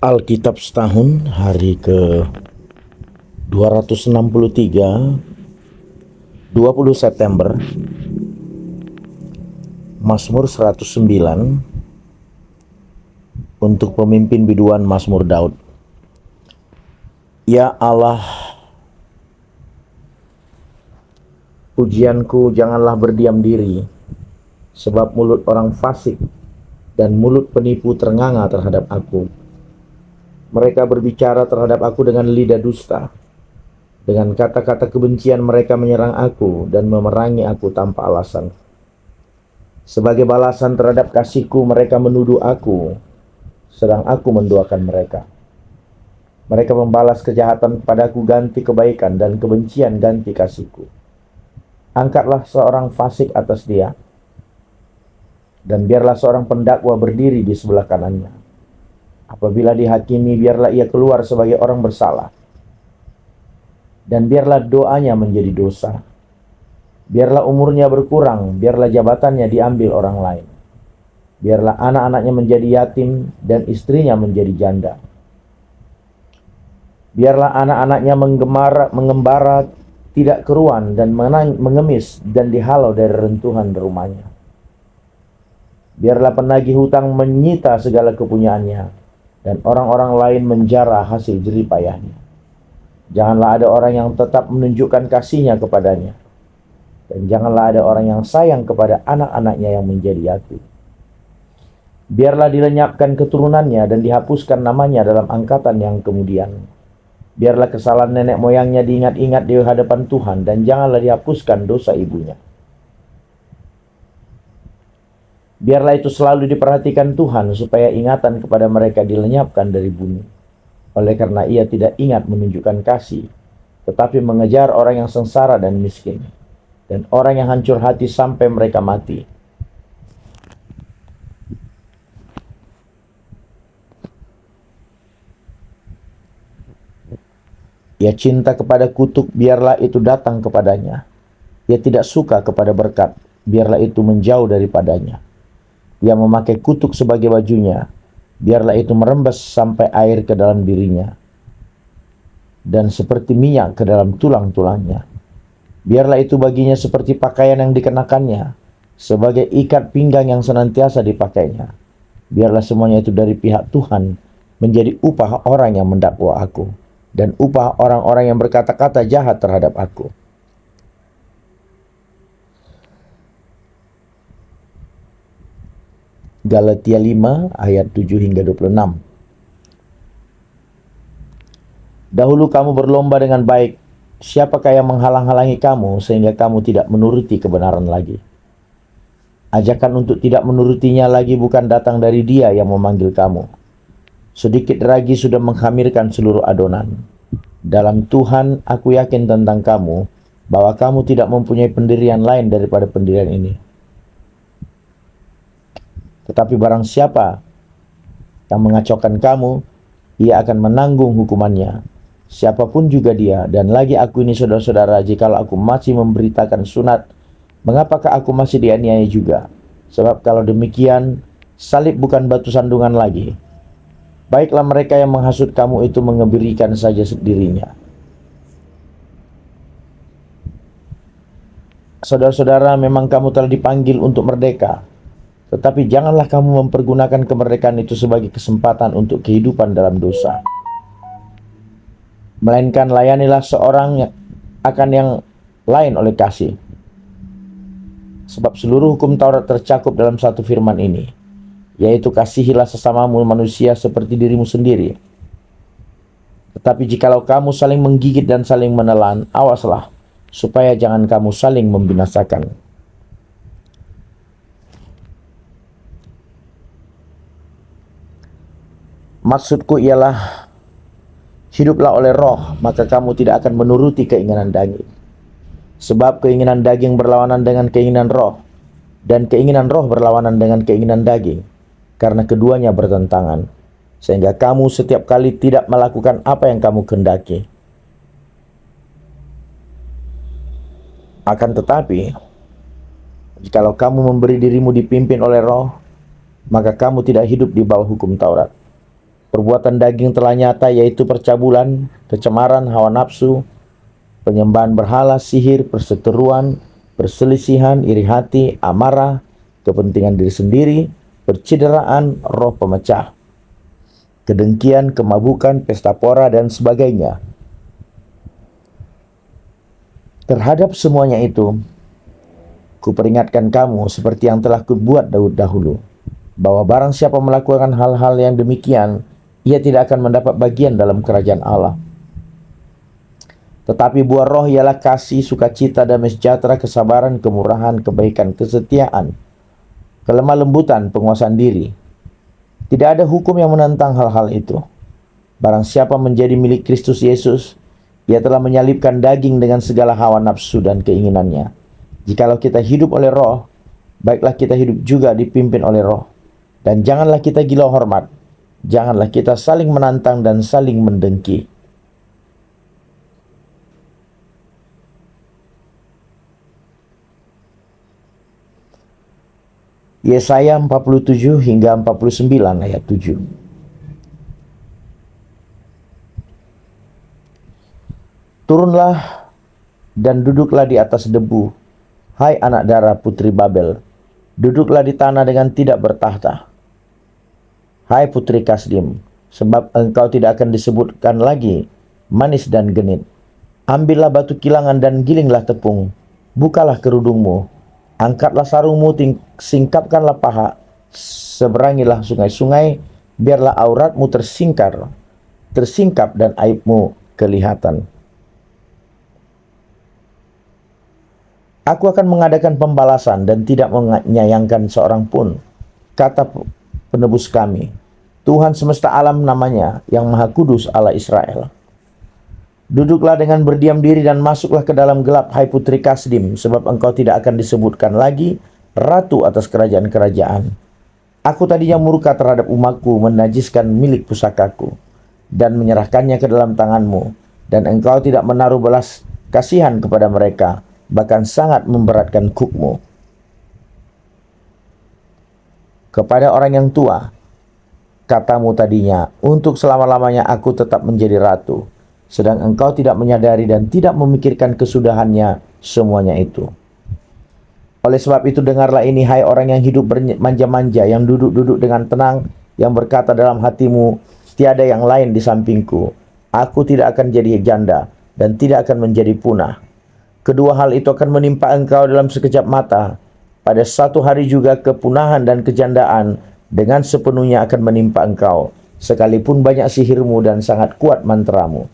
Alkitab setahun hari ke 263, 20 September, Mazmur 109 untuk pemimpin biduan Mazmur Daud. Ya Allah, pujianku janganlah berdiam diri, sebab mulut orang fasik dan mulut penipu ternganga terhadap aku. Mereka berbicara terhadap aku dengan lidah dusta. Dengan kata-kata kebencian mereka menyerang aku dan memerangi aku tanpa alasan. Sebagai balasan terhadap kasihku mereka menuduh aku, sedang aku mendoakan mereka. Mereka membalas kejahatan kepadaku ganti kebaikan dan kebencian ganti kasihku. Angkatlah seorang fasik atas dia, dan biarlah seorang pendakwa berdiri di sebelah kanannya. Apabila dihakimi, biarlah ia keluar sebagai orang bersalah. Dan biarlah doanya menjadi dosa. Biarlah umurnya berkurang, biarlah jabatannya diambil orang lain. Biarlah anak-anaknya menjadi yatim dan istrinya menjadi janda. Biarlah anak-anaknya mengembara tidak keruan dan mengemis dan dihalau dari rentuhan rumahnya. Biarlah penagih hutang menyita segala kepunyaannya, dan orang-orang lain menjara hasil jerih payahnya. Janganlah ada orang yang tetap menunjukkan kasihnya kepadanya, dan janganlah ada orang yang sayang kepada anak-anaknya yang menjadi yatim. Biarlah dilenyapkan keturunannya dan dihapuskan namanya dalam angkatan yang kemudian. Biarlah kesalahan nenek moyangnya diingat-ingat di hadapan Tuhan, dan janganlah dihapuskan dosa ibunya. Biarlah itu selalu diperhatikan Tuhan, supaya ingatan kepada mereka dilenyapkan dari bumi. Oleh karena ia tidak ingat menunjukkan kasih, tetapi mengejar orang yang sengsara dan miskin, dan orang yang hancur hati sampai mereka mati. Ia cinta kepada kutuk, biarlah itu datang kepadanya. Ia tidak suka kepada berkat, biarlah itu menjauh daripadanya. Ia memakai kutuk sebagai bajunya, biarlah itu merembes sampai air ke dalam dirinya, dan seperti minyak ke dalam tulang-tulangnya. Biarlah itu baginya seperti pakaian yang dikenakannya, sebagai ikat pinggang yang senantiasa dipakainya. Biarlah semuanya itu dari pihak Tuhan, menjadi upah orang yang mendakwa aku, dan upah orang-orang yang berkata-kata jahat terhadap aku. Galatia 5 ayat 7 hingga 26. Dahulu kamu berlomba dengan baik. Siapakah yang menghalang-halangi kamu sehingga kamu tidak menuruti kebenaran lagi? Ajakan untuk tidak menurutinya lagi bukan datang dari Dia yang memanggil kamu. Sedikit ragi sudah menghamirkan seluruh adonan. Dalam Tuhan aku yakin tentang kamu, bahwa kamu tidak mempunyai pendirian lain daripada pendirian ini. Tetapi barang siapa yang mengacaukan kamu, ia akan menanggung hukumannya. Siapapun juga dia, dan lagi aku ini saudara-saudara, jikalau aku masih memberitakan sunat, mengapakah aku masih dianiaya juga? Sebab kalau demikian, salib bukan batu sandungan lagi. Baiklah mereka yang menghasut kamu itu mengebirikan saja dirinya. Saudara-saudara, memang kamu telah dipanggil untuk merdeka. Tetapi janganlah kamu mempergunakan kemerdekaan itu sebagai kesempatan untuk kehidupan dalam dosa. Melainkan layanilah seorang akan yang lain oleh kasih. Sebab seluruh hukum Taurat tercakup dalam satu firman ini, yaitu kasihilah sesamamu manusia seperti dirimu sendiri. Tetapi jikalau kamu saling menggigit dan saling menelan, awaslah, supaya jangan kamu saling membinasakan. Maksudku ialah, hiduplah oleh roh, maka kamu tidak akan menuruti keinginan daging. Sebab keinginan daging berlawanan dengan keinginan roh, dan keinginan roh berlawanan dengan keinginan daging, karena keduanya bertentangan, sehingga kamu setiap kali tidak melakukan apa yang kamu kehendaki. Akan tetapi, jikalau kamu memberi dirimu dipimpin oleh roh, maka kamu tidak hidup di bawah hukum Taurat. Perbuatan daging telah nyata, yaitu percabulan, kecemaran, hawa nafsu, penyembahan berhala, sihir, perseteruan, perselisihan, iri hati, amarah, kepentingan diri sendiri, percideraan, roh pemecah, kedengkian, kemabukan, pesta pora, dan sebagainya. Terhadap semuanya itu, kuperingatkan kamu seperti yang telah kubuat dahulu, bahwa barang siapa melakukan hal-hal yang demikian, ia tidak akan mendapat bagian dalam kerajaan Allah. Tetapi buah roh ialah kasih, sukacita, damai sejahtera, kesabaran, kemurahan, kebaikan, kesetiaan, kelemah lembutan, penguasaan diri. Tidak ada hukum yang menentang hal-hal itu. Barang siapa menjadi milik Kristus Yesus, ia telah menyalibkan daging dengan segala hawa nafsu dan keinginannya. Jikalau kita hidup oleh roh, baiklah kita hidup juga dipimpin oleh roh. Dan janganlah kita gila hormat, janganlah kita saling menantang dan saling mendengki. Yesaya 47 hingga 49 ayat 7. Turunlah dan duduklah di atas debu, hai anak darah putri Babel. Duduklah di tanah dengan tidak bertahta, hai putri Kasdim, sebab engkau tidak akan disebutkan lagi manis dan genit. Ambillah batu kilangan dan gilinglah tepung, bukalah kerudungmu, angkatlah sarungmu, singkapkanlah paha, seberangilah sungai-sungai, biarlah auratmu tersingkap dan aibmu kelihatan. Aku akan mengadakan pembalasan dan tidak menyayangkan seorang pun, kata penebus kami, Tuhan semesta alam namanya, yang maha kudus Allah Israel. Duduklah dengan berdiam diri dan masuklah ke dalam gelap, hai putri Kasdim, sebab engkau tidak akan disebutkan lagi ratu atas kerajaan-kerajaan. Aku tadinya murka terhadap umatku, menajiskan milik pusakaku, dan menyerahkannya ke dalam tanganmu, dan engkau tidak menaruh belas kasihan kepada mereka, bahkan sangat memberatkan kukmu. Kepada orang yang tua, katamu tadinya, untuk selama-lamanya aku tetap menjadi ratu, sedang engkau tidak menyadari dan tidak memikirkan kesudahannya semuanya itu. Oleh sebab itu dengarlah ini, hai orang yang hidup bermanja-manja, yang duduk-duduk dengan tenang, yang berkata dalam hatimu, tiada yang lain di sampingku, aku tidak akan jadi janda dan tidak akan menjadi punah. Kedua hal itu akan menimpa engkau dalam sekejap mata. Pada satu hari juga kepunahan dan kejandaan dengan sepenuhnya akan menimpa engkau, sekalipun banyak sihirmu dan sangat kuat mantramu.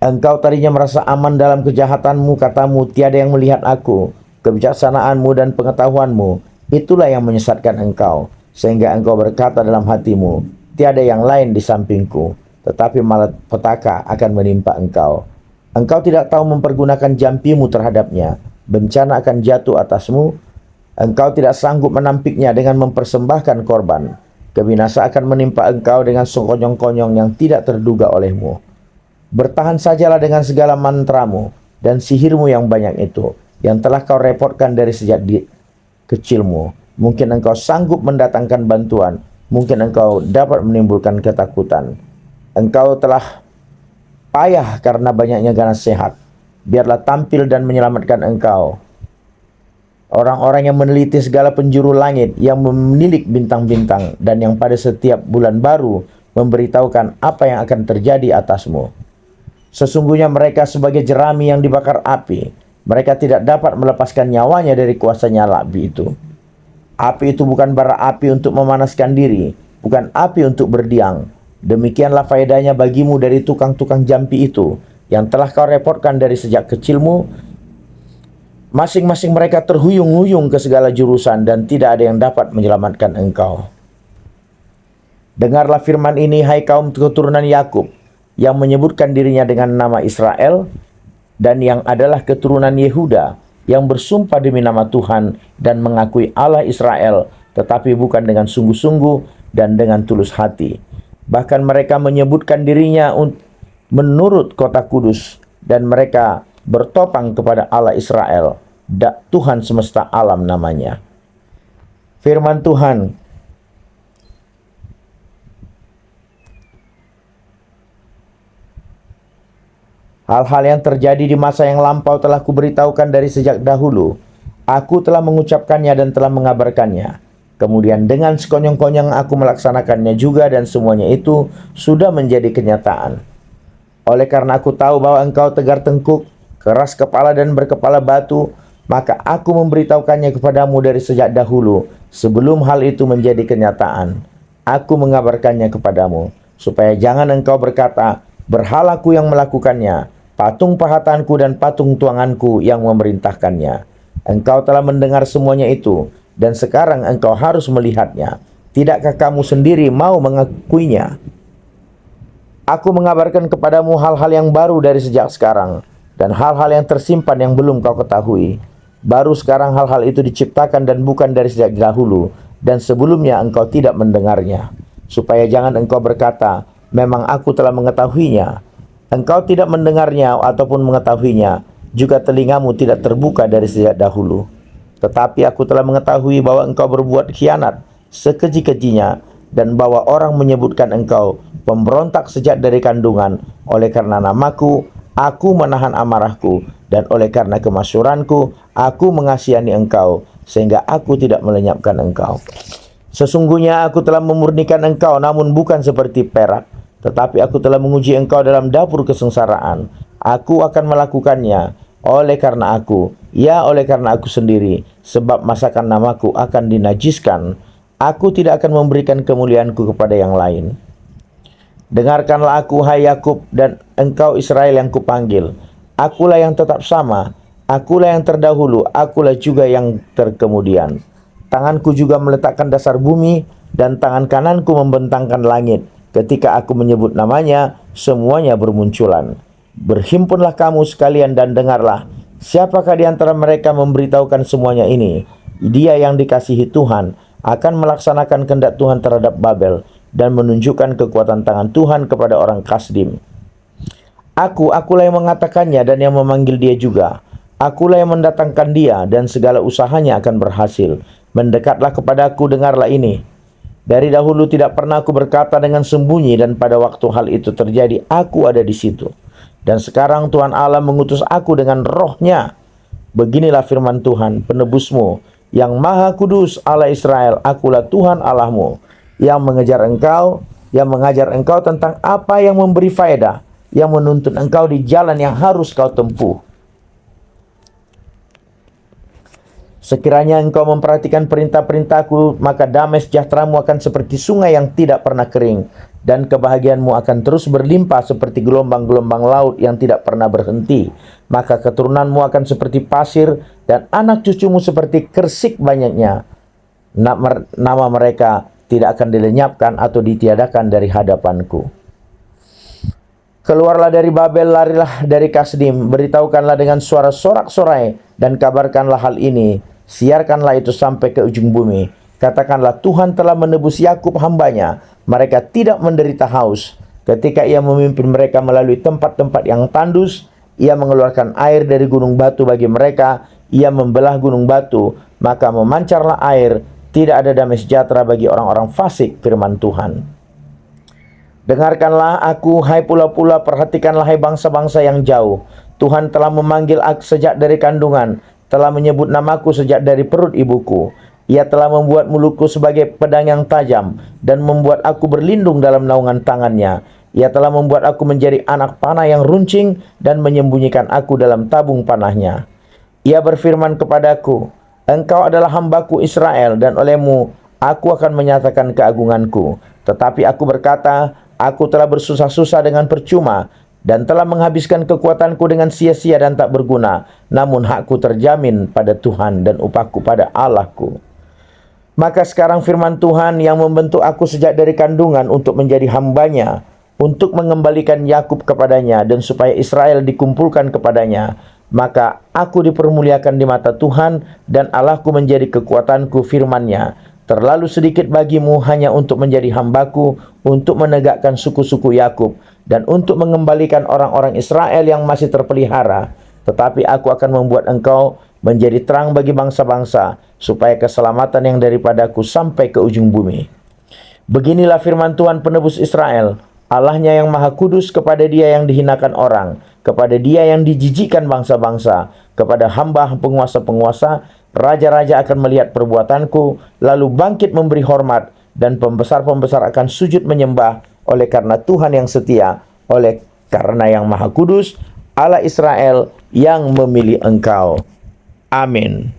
Engkau tadinya merasa aman dalam kejahatanmu, katamu, tiada yang melihat aku. Kebijaksanaanmu dan pengetahuanmu, itulah yang menyesatkan engkau, sehingga engkau berkata dalam hatimu, tiada yang lain di sampingku. Tetapi malapetaka akan menimpa engkau. Engkau tidak tahu mempergunakan jampimu terhadapnya. Bencana akan jatuh atasmu. Engkau tidak sanggup menampiknya dengan mempersembahkan korban. Kebinasa akan menimpa engkau dengan sekonyong-konyong yang tidak terduga olehmu. Bertahan sajalah dengan segala mantramu dan sihirmu yang banyak itu, yang telah kau repotkan dari sejak kecilmu. Mungkin engkau sanggup mendatangkan bantuan. Mungkin engkau dapat menimbulkan ketakutan. Engkau telah payah karena banyaknya ganas sehat. Biarlah tampil dan menyelamatkan engkau orang-orang yang meneliti segala penjuru langit, yang menilik bintang-bintang, dan yang pada setiap bulan baru memberitahukan apa yang akan terjadi atasmu. Sesungguhnya mereka sebagai jerami yang dibakar api. Mereka tidak dapat melepaskan nyawanya dari kuasa nyala api itu. Api itu bukan bara api untuk memanaskan diri, bukan api untuk berdiam. Demikianlah faedahnya bagimu dari tukang-tukang jampi itu, yang telah kau repotkan dari sejak kecilmu. Masing-masing mereka terhuyung-huyung ke segala jurusan, dan tidak ada yang dapat menyelamatkan engkau. Dengarlah firman ini, hai kaum keturunan Yakub, yang menyebutkan dirinya dengan nama Israel, dan yang adalah keturunan Yehuda, yang bersumpah demi nama Tuhan dan mengakui Allah Israel, tetapi bukan dengan sungguh-sungguh dan dengan tulus hati. Bahkan mereka menyebutkan dirinya menurut kota kudus, dan mereka bertopang kepada Allah Israel, Tuhan semesta alam namanya. Firman Tuhan, hal-hal yang terjadi di masa yang lampau telah kuberitahukan dari sejak dahulu. Aku telah mengucapkannya dan telah mengabarkannya. Kemudian dengan sekonyong-konyong aku melaksanakannya juga, dan semuanya itu sudah menjadi kenyataan. Oleh karena aku tahu bahwa engkau tegar tengkuk, keras kepala dan berkepala batu, maka aku memberitahukannya kepadamu dari sejak dahulu, sebelum hal itu menjadi kenyataan. Aku mengabarkannya kepadamu, supaya jangan engkau berkata, berhalaku yang melakukannya, patung pahatanku dan patung tuanganku yang memerintahkannya. Engkau telah mendengar semuanya itu, dan sekarang engkau harus melihatnya. Tidakkah kamu sendiri mau mengakuinya? Aku mengabarkan kepadamu hal-hal yang baru dari sejak sekarang, dan hal-hal yang tersimpan yang belum kau ketahui. Baru sekarang hal-hal itu diciptakan dan bukan dari sejak dahulu, dan sebelumnya engkau tidak mendengarnya. Supaya jangan engkau berkata, memang aku telah mengetahuinya. Engkau tidak mendengarnya ataupun mengetahuinya, juga telingamu tidak terbuka dari sejak dahulu. Tetapi aku telah mengetahui bahwa engkau berbuat khianat sekeji-kejinya, dan bahwa orang menyebutkan engkau pemberontak sejak dari kandungan. Oleh karena namaku, aku menahan amarahku, dan oleh karena kemasyuranku, aku mengasihani engkau, sehingga aku tidak melenyapkan engkau. Sesungguhnya aku telah memurnikan engkau, namun bukan seperti perak, tetapi aku telah menguji engkau dalam dapur kesengsaraan. Aku akan melakukannya oleh karena aku, ya oleh karena aku sendiri, sebab masakan namaku akan dinajiskan. Aku tidak akan memberikan kemuliaanku kepada yang lain. Dengarkanlah aku, hai Yakub, dan engkau Israel yang kupanggil. Akulah yang tetap sama, akulah yang terdahulu, akulah juga yang terkemudian. Tanganku juga meletakkan dasar bumi, dan tangan kananku membentangkan langit. Ketika aku menyebut namanya, semuanya bermunculan. Berhimpunlah kamu sekalian dan dengarlah. Siapakah di antara mereka memberitahukan semuanya ini? Dia yang dikasihi Tuhan akan melaksanakan kehendak Tuhan terhadap Babel, dan menunjukkan kekuatan tangan Tuhan kepada orang Kasdim. Akulah yang mengatakannya dan yang memanggil dia juga. Akulah yang mendatangkan dia, dan segala usahanya akan berhasil. Mendekatlah kepadaku, dengarlah ini. Dari dahulu tidak pernah aku berkata dengan sembunyi, dan pada waktu hal itu terjadi, aku ada di situ. Dan sekarang Tuhan Allah mengutus aku dengan roh-Nya. Beginilah firman Tuhan, penebusmu, yang Maha Kudus Allah Israel. Akulah Tuhan Allahmu, yang mengajar engkau tentang apa yang memberi faedah, yang menuntun engkau di jalan yang harus kau tempuh. Sekiranya engkau memperhatikan perintah-perintahku, maka damai sejahteramu akan seperti sungai yang tidak pernah kering, dan kebahagiaanmu akan terus berlimpah seperti gelombang-gelombang laut yang tidak pernah berhenti. Maka keturunanmu akan seperti pasir, dan anak cucumu seperti kersik banyaknya. Nama mereka tidak akan dilenyapkan atau ditiadakan dari hadapanku. Keluarlah dari Babel, larilah dari Kasdim, beritahukanlah dengan suara sorak-sorai, dan kabarkanlah hal ini. Siarkanlah itu sampai ke ujung bumi. Katakanlah, Tuhan telah menebus Yakub hambanya. Mereka tidak menderita haus. Ketika ia memimpin mereka melalui tempat-tempat yang tandus, ia mengeluarkan air dari gunung batu bagi mereka. Ia membelah gunung batu, maka memancarlah air. Tidak ada damai sejahtera bagi orang-orang fasik, firman Tuhan. Dengarkanlah aku, hai pula-pula, perhatikanlah hai bangsa-bangsa yang jauh. Tuhan telah memanggil aku sejak dari kandungan, telah menyebut namaku sejak dari perut ibuku. Ia telah membuat mulutku sebagai pedang yang tajam, dan membuat aku berlindung dalam naungan tangannya. Ia telah membuat aku menjadi anak panah yang runcing, dan menyembunyikan aku dalam tabung panahnya. Ia berfirman kepadaku, engkau adalah hambaku Israel, dan olehmu aku akan menyatakan keagunganku. Tetapi aku berkata, aku telah bersusah-susah dengan percuma, dan telah menghabiskan kekuatanku dengan sia-sia dan tak berguna. Namun hakku terjamin pada Tuhan, dan upahku pada Allahku. Maka sekarang firman Tuhan yang membentuk aku sejak dari kandungan untuk menjadi hambanya, untuk mengembalikan Yakub kepadanya, dan supaya Israel dikumpulkan kepadanya. Maka aku dipermuliakan di mata Tuhan, dan Allahku menjadi kekuatanku, firman-Nya. Terlalu sedikit bagimu hanya untuk menjadi hambaku, untuk menegakkan suku-suku Yakub, dan untuk mengembalikan orang-orang Israel yang masih terpelihara. Tetapi aku akan membuat engkau menjadi terang bagi bangsa-bangsa, supaya keselamatan yang daripadaku sampai ke ujung bumi. Beginilah firman Tuhan penebus Israel, Allahnya yang maha kudus, kepada dia yang dihinakan orang, kepada dia yang dijijikkan bangsa-bangsa, kepada hamba penguasa-penguasa, raja-raja akan melihat perbuatanku, lalu bangkit memberi hormat, dan pembesar-pembesar akan sujud menyembah, oleh karena Tuhan yang setia, oleh karena yang maha kudus, Allah Israel yang memilih engkau. Amin.